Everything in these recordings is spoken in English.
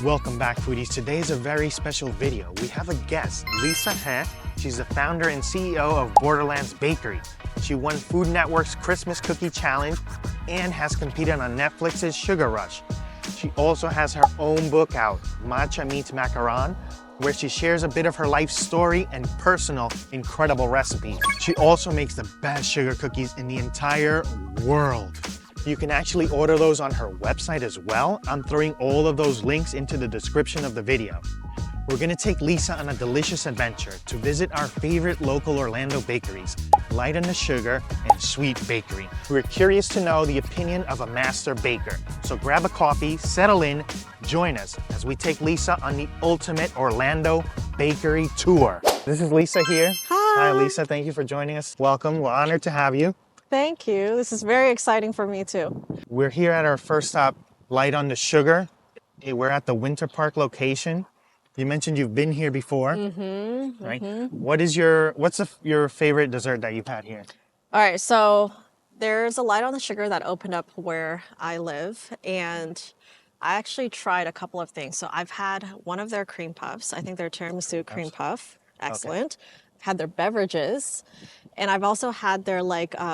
Welcome back, foodies. Today is a very special video. We have a guest, Lisa He. She's the founder and CEO of Borderlands Bakery. She won Food Network's Christmas Cookie Challenge and has competed on Netflix's Sugar Rush. She also has her own book out, Matcha Meets Macaron, where she shares a bit of her life story and personal, incredible recipes. She also makes the best sugar cookies in the entire world. You can actually order those on her website as well. I'm throwing all of those links into the description of the video. We're gonna take Lisa on a delicious adventure to visit our favorite local Orlando bakeries, Light on the Sugar and Sweet Bakery. We're curious to know the opinion of a master baker. So grab a coffee, settle in, join us as we take Lisa on the ultimate Orlando bakery tour. This is Lisa here. Hi. Hi, Lisa. Thank you for joining us. Welcome. We're honored to have you. Thank you. This is very exciting for me too. We're here at our first stop, Light on the Sugar. We're at the Winter Park location. You mentioned you've been here before, right? What's your favorite dessert that you've had here? All right, so there's a Light on the Sugar that opened up where I live, and I actually tried a couple of things. So I've had one of their cream puffs. I think their tiramisu cream puff, excellent. Had their beverages, and I've also had their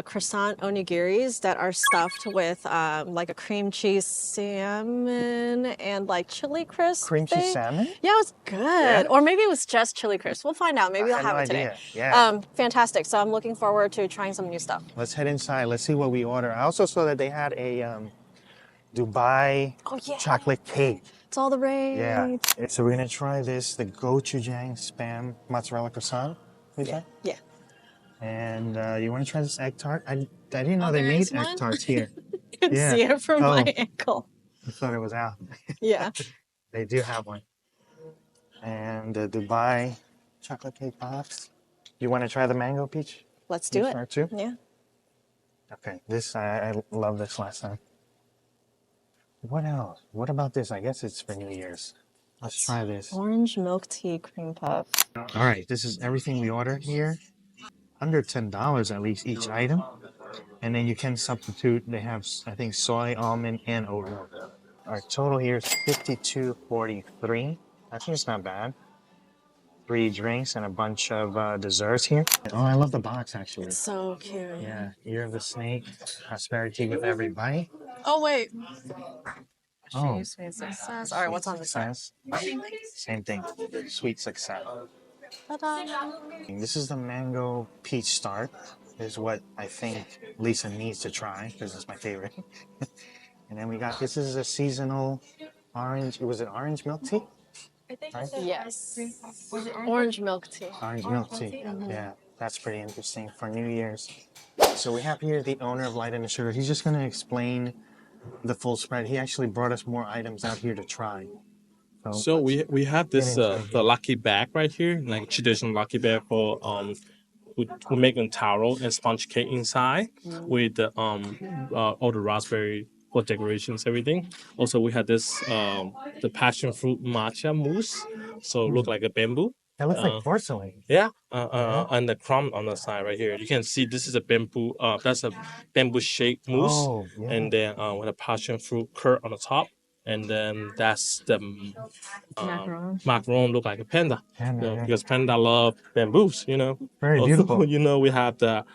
croissant onigiris that are stuffed with like a cream cheese salmon and like chili crisp. Cream cheese salmon? Yeah, it was good. Yeah? Or maybe it was just chili crisp. We'll find out. Maybe I'll have it today. Yeah. Fantastic. So I'm looking forward to trying some new stuff. Let's head inside. Let's see what we order. I also saw that they had a Dubai chocolate cake. It's all the rage. Yeah. So we're gonna try this, the gochujang spam mozzarella croissant. Yeah. And you want to try this egg tart? I didn't know they made egg tarts here. You can see it from my ankle. I thought it was out. Yeah. They do have one. And the Dubai chocolate cake box. You want to try the mango peach? Let's do it. Too? Yeah. Okay, this, I love this last time. What else? What about this? I guess it's for New Year's. Let's try this. Orange milk tea cream puff. All right, this is everything we ordered here. Under $10 at least each item. And then you can substitute. They have, I think, soy, almond, and oat milk. Our total here is $52.43. I think it's not bad. 3 drinks and a bunch of desserts here. Oh, I love the box actually. It's so cute. Yeah, Year of the Snake, prosperity with every bite. Oh, wait. Oh. Sweet success. All right, what's on the side? Same thing. Sweet success. Ta-da. This is the mango peach start. Is what I think Lisa needs to try because it's my favorite. And then we got, this is a seasonal orange. Was it orange milk tea? Right? Yes. Orange milk tea. Orange milk tea. Yeah, that's pretty interesting for New Year's. So we have here the owner of Light on the Sugar. He's just going to explain the full spread. He actually brought us more items out here to try. So we have this the lucky bag right here, like traditional lucky bag for we make a taro and sponge cake inside with all the raspberry for decorations, everything. Also, we had this the passion fruit matcha mousse, so look like a bamboo. That looks like porcelain. Yeah, and the crumb on the side right here. You can see this is a bamboo. That's a bamboo shaped mousse, Oh, yeah. and then with a passion fruit curd on the top. And then that's the macaron look like a panda, because panda love bamboos, Very Also, beautiful. We have the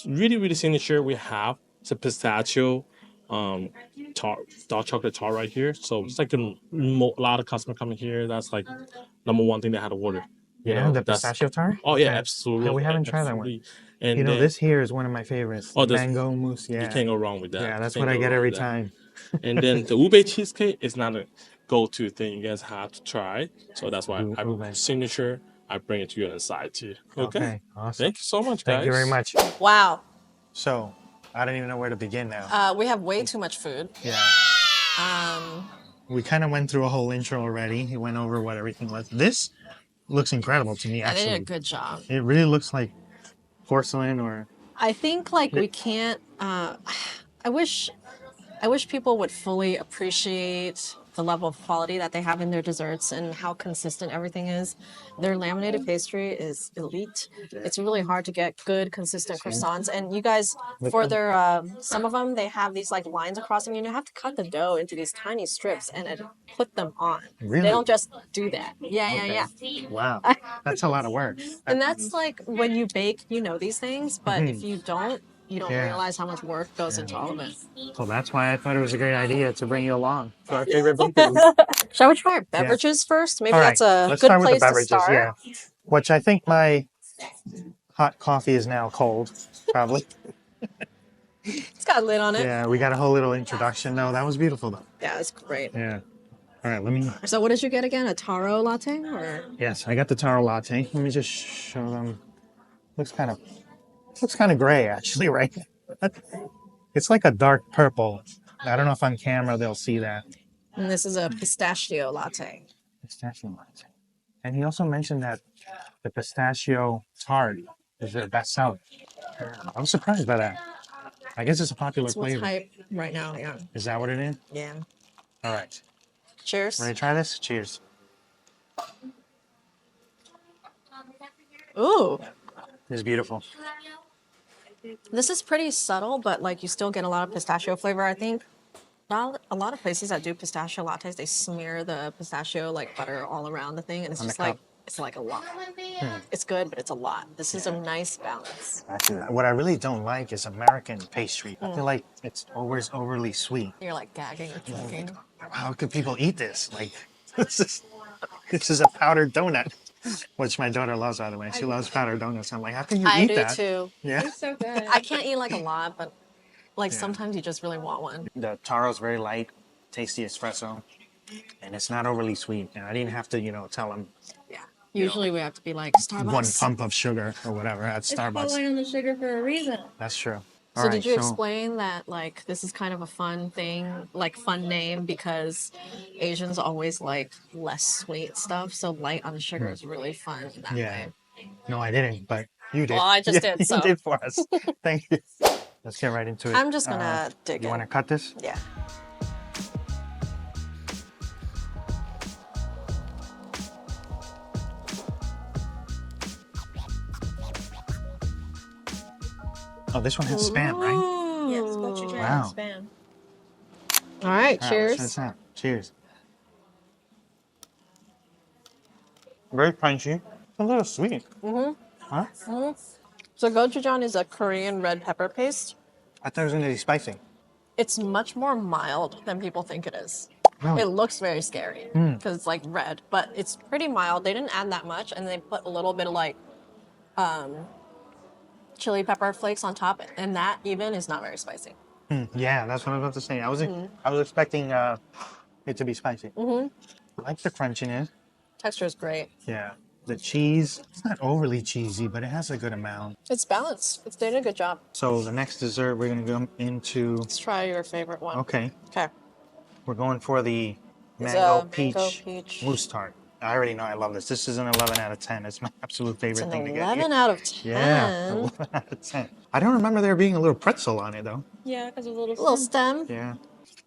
really signature. We have the pistachio tart, dark chocolate tart right here. So it's like a lot of customers coming here. That's like number one thing they had to order. The pistachio tart? Oh yeah, absolutely. Yeah, we haven't tried that one. And this here is one of my favorites. Oh, mango mousse. Yeah. You can't go wrong with that. Yeah, that's what I get every time. And then the ube cheesecake is not a go-to thing you guys have to try. So that's why I signature. I bring it to you on the side too. Okay. Awesome. Thank you so much, guys. Thank you very much. Wow. So, I don't even know where to begin now. We have way too much food. Yeah. We kind of went through a whole intro already. He went over what everything was. This looks incredible to me, And actually. they did a good job. It really looks like porcelain or... I think we can't. I wish people would fully appreciate the level of quality that they have in their desserts and how consistent everything is. Their laminated pastry is elite. It's really hard to get good, consistent croissants. And you guys, for their some of them, they have these like lines across them. You have to cut the dough into these tiny strips and put them on. Really? They don't just do that. Yeah, Okay. yeah. Wow. That's a lot of work. And that's like when you bake, you know these things, but if you don't, you don't Yeah. realize how much work goes into all of it. So that's why I thought it was a great idea to bring you along to our favorite bakery. Shall we try our beverages first? Maybe All right, that's a let's good start with the place to beverages. start. Yeah, which I think my hot coffee is now cold, probably. It's got a lid on it. Yeah, we got a whole little introduction. No, that was beautiful though. Yeah, it's great. Yeah. All right, let me. So what did you get again? A taro latte or? Yes, I got the taro latte. Let me just show them. Looks kind of gray actually, right? It's like a dark purple. I don't know if on camera they'll see that. And this is a pistachio latte. Pistachio latte. And he also mentioned that the pistachio tart is their best seller. I was surprised by that. I guess it's a popular It's what's flavor. hype right now, yeah. Is that what it is? Yeah. All right. Cheers. Ready to try this? Cheers. Ooh. This is beautiful. This is pretty subtle, but like you still get a lot of pistachio flavor, I think. Not a lot of places that do pistachio lattes, they smear the pistachio like butter all around the thing, and it's On the just like cup. it's like a lot. It's good, but it's a lot. This is a nice balance. Actually, what I really don't like is American pastry. I feel like it's always overly sweet. You're like gagging or choking. How could people eat this? Like, this is a powdered donut, which my daughter loves, by the way. She loves powdered donuts. I'm like, how can you I eat do that? too. Yeah. It's so good. I can't eat like a lot, but like sometimes you just really want one. The taro's very light, tasty espresso, and it's not overly sweet. And I didn't have to, tell them Yeah. Usually we have to be like Starbucks. one pump of sugar or whatever at It's Starbucks. falling on the sugar for a reason. That's true. So All did right, you explain that like this is kind of a fun thing, like fun name because Asians always like less sweet stuff, so light on the sugar is really fun in that Yeah. way. No, I didn't, but you did. Well, I just Yeah, did, so. You did for us. Thank you. Let's get right into it. I'm just gonna dig You in. want to cut this? Yeah. Oh, this one has spam, right? Yes, gochujang Wow. spam. All right, All right, let's cheers. try this out. Cheers. Very crunchy. It's a little sweet. Huh? So gochujang is a Korean red pepper paste. I thought it was going to be spicy. It's much more mild than people think it is. Really? It looks very scary because it's like red, but it's pretty mild. They didn't add that much, and they put a little bit of like chili pepper flakes on top, and that even is not very spicy. Yeah, that's what I was about to say. I was expecting it to be spicy. I like the crunchiness. Texture is great. Yeah. The cheese, it's not overly cheesy, but it has a good amount. It's balanced. It's doing a good job. So the next dessert we're going to go into, Let's try your favorite one. okay, Okay. we're going for the It's mango a peach, mango peach. mousse tart. I already know I love this. This is an 11 out of 10. It's my absolute It's favorite an thing to get. 11 out of 10. Yeah, 11 out of 10. I don't remember there being a little pretzel on it though. Yeah, because of a little. A little stem. Yeah.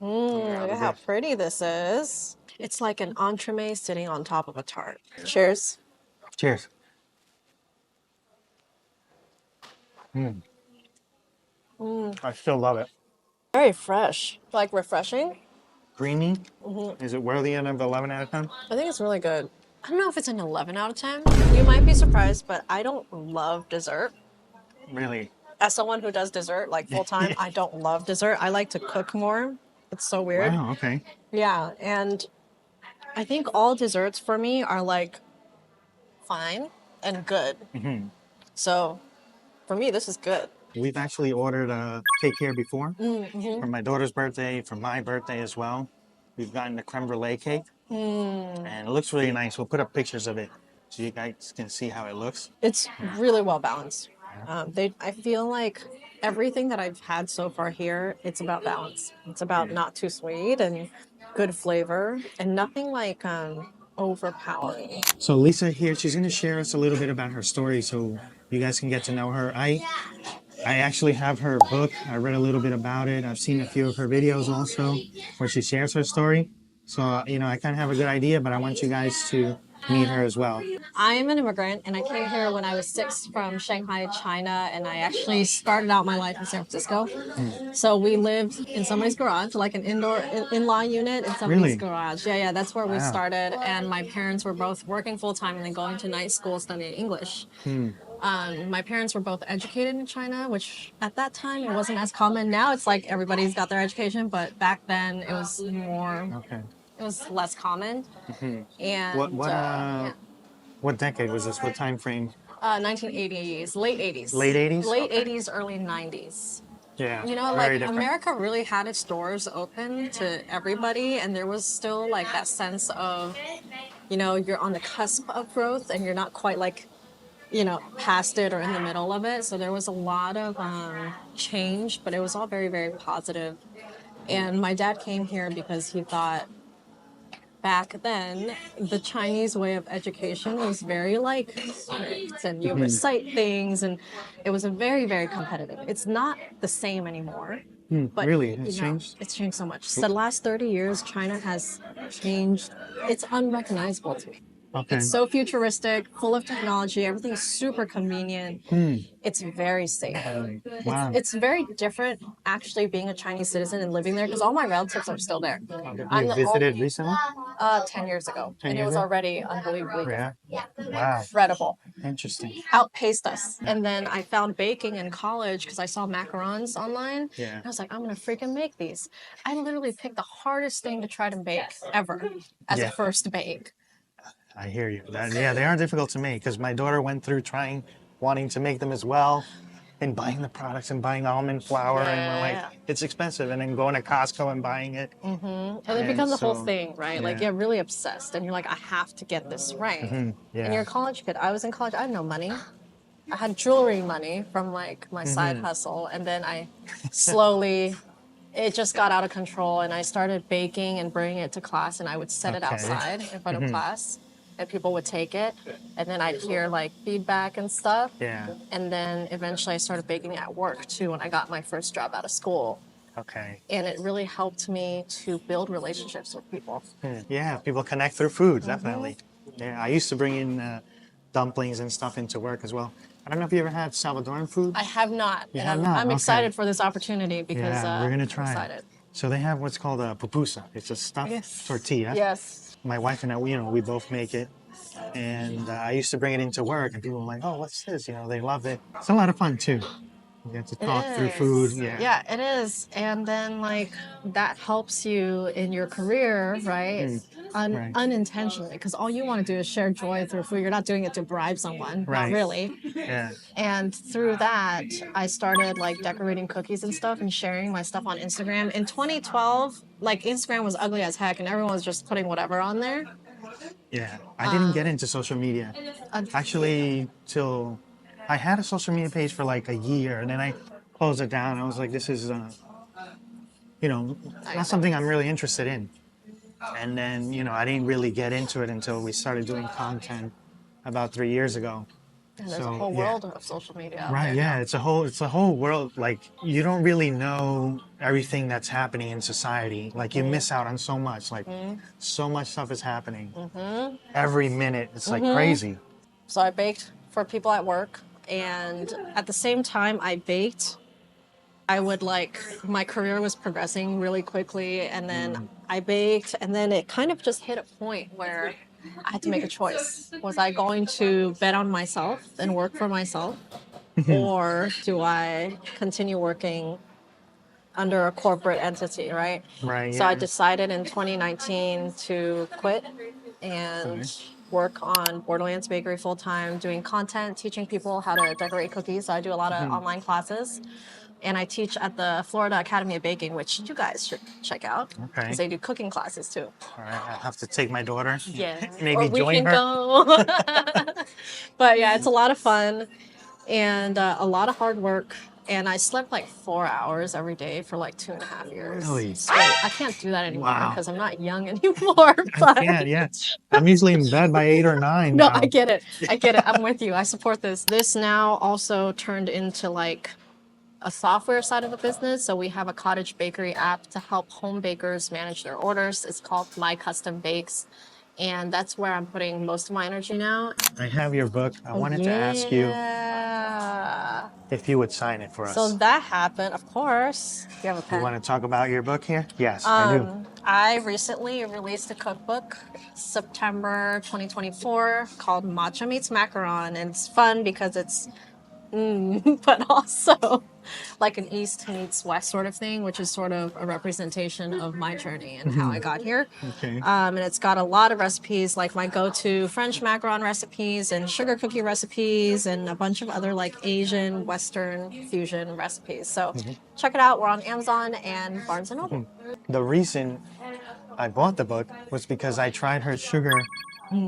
Look at how pretty this is. It's like an entremet sitting on top of a tart. Cheers. Cheers. I still love it. Very fresh. Like refreshing. Creamy. Is it worthy of 11 out of 10? I think it's really good. I don't know if it's an 11 out of 10. You might be surprised, but I don't love dessert. Really? As someone who does dessert like full time, I don't love dessert. I like to cook more. It's so weird. Wow, okay. Yeah, and I think all desserts for me are like fine and good. So for me, this is good. We've actually ordered a cake here before for my daughter's birthday, for my birthday as well. We've gotten the creme brulee cake, and it looks really nice. We'll put up pictures of it so you guys can see how it looks. It's really well balanced. I feel like everything that I've had so far here, it's about balance. It's about not too sweet and good flavor and nothing like overpowering. So Lisa here, she's going to share us a little bit about her story so you guys can get to know her. I actually have her book. I read a little bit about it. I've seen a few of her videos also where she shares her story. So, you know, I kind of have a good idea, but I want you guys to meet her as well. I'm an immigrant and I came here when I was 6 from Shanghai, China, and I actually started out my life in San Francisco. So we lived in somebody's garage, like an in-law unit in somebody's Really? garage. Yeah, that's where we Wow. started. And my parents were both working full-time and then going to night school studying English. My parents were both educated in China, which at that time it wasn't as common. Now it's like everybody's got their education, but back then it was more, Okay. it was less common. And What decade was this? What time frame? 1980s, late 80s. Late 80s? Late Okay. 80s, early 90s. Yeah. You know, very like different. America really had its doors open to everybody, and there was still like that sense of, you know, you're on the cusp of growth and you're not quite like, you know, past it or in the middle of it. So there was a lot of change, but it was all very, very positive. And my dad came here because he thought back then the Chinese way of education was very like strict and you recite things, and it was a very, very competitive. It's not the same anymore. But Really? you It's know, changed? it's changed so much. So the last 30 years, China has changed. It's unrecognizable to me. Okay. It's so futuristic, full of technology. Everything's super convenient. It's very safe. Wow. It's very different actually being a Chinese citizen and living there because all my relatives are still there. I'm You the visited recently? 10 years ago, 10 and it years was ago? already unbelievably Yeah. different. Wow. Incredible. Interesting. Outpaced us. And then I found baking in college because I saw macarons online. Yeah. And I was like, I'm gonna freaking make these. I literally picked the hardest thing to try to make ever as a Yeah. first bake. I hear you. Yeah, they are difficult to make because my daughter went through wanting to make them as well, and buying the products and buying almond flour, and we're Yeah. like, it's expensive, and then going to Costco and buying it. And it And becomes the whole so, thing, right? Like yeah. you're really obsessed and you're like, I have to get this right. And Yeah. you're a college kid. I was in college, I had no money. I had jewelry money from like my side hustle, and then I slowly it just got out of control and I started baking and bringing it to class, and I would set it Okay. outside in front of class and people would take it, and then I'd hear like feedback and stuff. Yeah. And then eventually I started baking at work too when I got my first job out of school. Okay. And it really helped me to build relationships with people. Yeah, people connect through food, definitely. Yeah, I used to bring in dumplings and stuff into work as well. I don't know if you ever had Salvadoran food. I have not. You And have I'm, not? I'm Okay. excited for this opportunity because Yeah, we're gonna I'm try excited. it. So they have what's called a pupusa. It's a stuffed tortilla. Yes. My wife and I, we both make it. And I used to bring it into work, and people were like, "Oh, what's this?" You know, they love it. It's a lot of fun too. You get to talk through food. Yeah. Yeah, it is. And then like that helps you in your career, right? Right. Unintentionally, because all you want to do is share joy through food. You're not doing it to bribe someone, Right. not really. Yeah. And through that, I started like decorating cookies and stuff and sharing my stuff on Instagram. In 2012, like Instagram was ugly as heck and everyone was just putting whatever on there. Yeah. I didn't get into social media actually till I had a social media page for like a year, and then I closed it down. I was like, this is, not something I'm really interested in. And then, I didn't really get into it until we started doing content about 3 years ago. And there's So, a whole yeah. world of social media out Right, there. yeah, it's a whole world. Like, you don't really know everything that's happening in society. Like, you miss out on so much. Like, so much stuff is happening every minute. It's like crazy. So I baked for people at work, and at the same time I baked, my career was progressing really quickly, and then I baked, and then it kind of just hit a point where I had to make a choice. Was I going to bet on myself and work for myself, or do I continue working under a corporate entity, right? Right, So I yeah. decided in 2019 to quit and work on Borderlands Bakery full time, doing content, teaching people how to decorate cookies. So I do a lot of online classes. And I teach at the Florida Academy of Baking, which you guys should check out. Okay. Because they do cooking classes too. All right, I'll have to take my daughter. Yeah. Maybe or we join can her. go. But yeah, it's a lot of fun and a lot of hard work. And I slept like 4 hours every day for like 2.5 years. Really? Straight. I can't do that anymore Wow. because I'm not young anymore. But Yeah. I'm usually in bed by 8 or 9 no, now. I get it. I'm with you. I support this. This now also turned into like a software side of the business. So we have a cottage bakery app to help home bakers manage their orders. It's called My Custom Bakes. And that's where I'm putting most of my energy now. I have your book. I wanted to ask you if you would sign it for us. So that happened, of course. You have a You pen. want to talk about your book here? Yes, I do. I recently released a cookbook, September 2024, called Matcha Meets Macaron. And it's fun because it's but also like an East meets West sort of thing, which is sort of a representation of my journey and how I got here. Okay. And it's got a lot of recipes, like my go-to French macaron recipes and sugar cookie recipes and a bunch of other like Asian, Western fusion recipes. So check it out. We're on Amazon and Barnes & Noble. The reason I bought the book was because I tried her sugar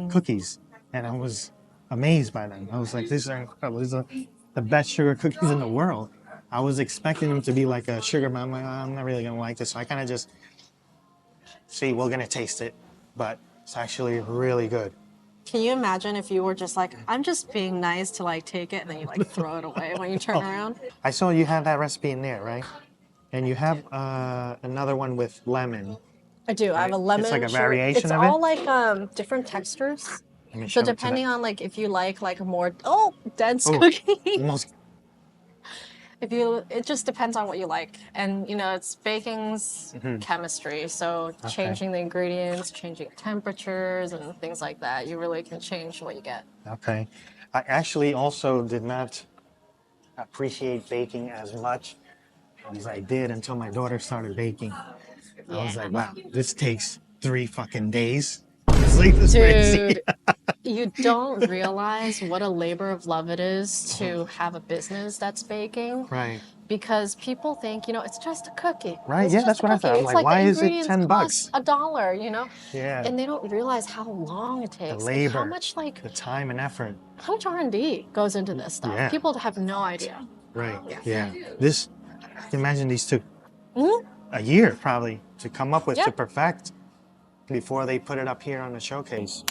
cookies and I was amazed by them. I was like, these are incredible. These are the best sugar cookies in the world. I was expecting them to be like a sugar, but I'm like, I'm not really gonna like this. So I kind of just, we're gonna taste it, but it's actually really good. Can you imagine if you were just like, I'm just being nice to like take it and then you like throw it away when you turn around? I saw you have that recipe in there, right? And you have another one with lemon. I do. I have a lemon. It's like a sugar- variation It's of it? all like different textures. Let me So show it to depending them. on like if you like a more dense Oh, cookie. almost. It just depends on what you like. And you know, it's baking's chemistry. So changing the ingredients, changing temperatures and things like that, you really can change what you get. Okay. I actually also did not appreciate baking as much as I did until my daughter started baking. I was like, wow, this takes 3 fucking days. It's like this crazy. Dude, you don't realize what a labor of love it is to have a business that's baking. Right. Because people think, you know, it's just a cookie. Right, It's yeah, just that's a what I cookie. thought. I'm It's like, why the is it ingredients $10? cost $1, you know? Yeah. And they don't realize how long it The takes. and labor, how much the time and effort. how much R&D goes into this stuff. Yeah. People have no idea. Right. Yeah. This, imagine these took a year probably to come up with, to perfect before they put it up here on the showcase.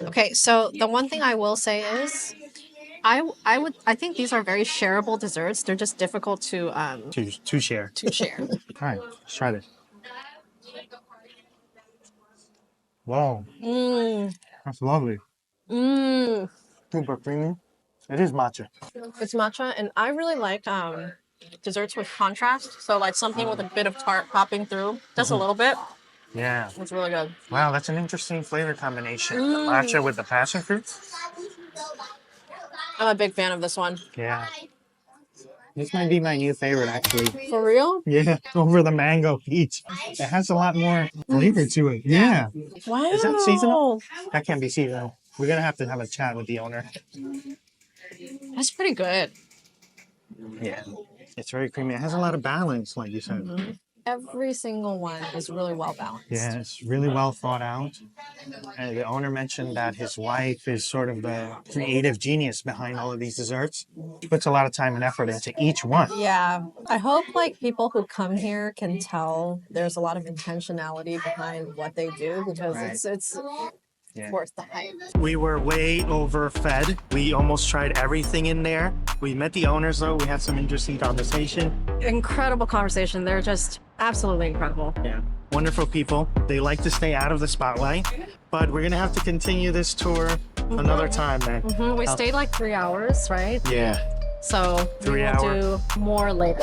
Okay, so the one thing I will say is I think these are very shareable desserts. They're just difficult to To share. share. All right, let's try this. Wow, that's lovely. Super creamy. It is matcha. It's matcha, and I really like desserts with contrast. So like something with a bit of tart popping through, just a little bit. Yeah. It's really good. Wow, that's an interesting flavor combination. The matcha with the passion fruit. I'm a big fan of this one. Yeah. This might be my new favorite, actually. For real? Yeah, over the mango peach. It has a lot more flavor to it. Yeah. Wow. Is that seasonal? That can't be seasonal. We're gonna have to have a chat with the owner. That's pretty good. Yeah. It's very creamy. It has a lot of balance, like you said. Every single one is really well balanced. Yeah, it's really well thought out. And the owner mentioned that his wife is sort of the creative genius behind all of these desserts. She puts a lot of time and effort into each one. Yeah. I hope like people who come here can tell there's a lot of intentionality behind what they do because it's worth the hype. We were way overfed. We almost tried everything in there. We met the owners though. We had some interesting conversation. Incredible conversation. They're just absolutely incredible. Yeah. Wonderful people. They like to stay out of the spotlight, but we're gonna have to continue this tour another time, man. We stayed like 3 hours, right? Yeah. So we 3 will hours. do more later.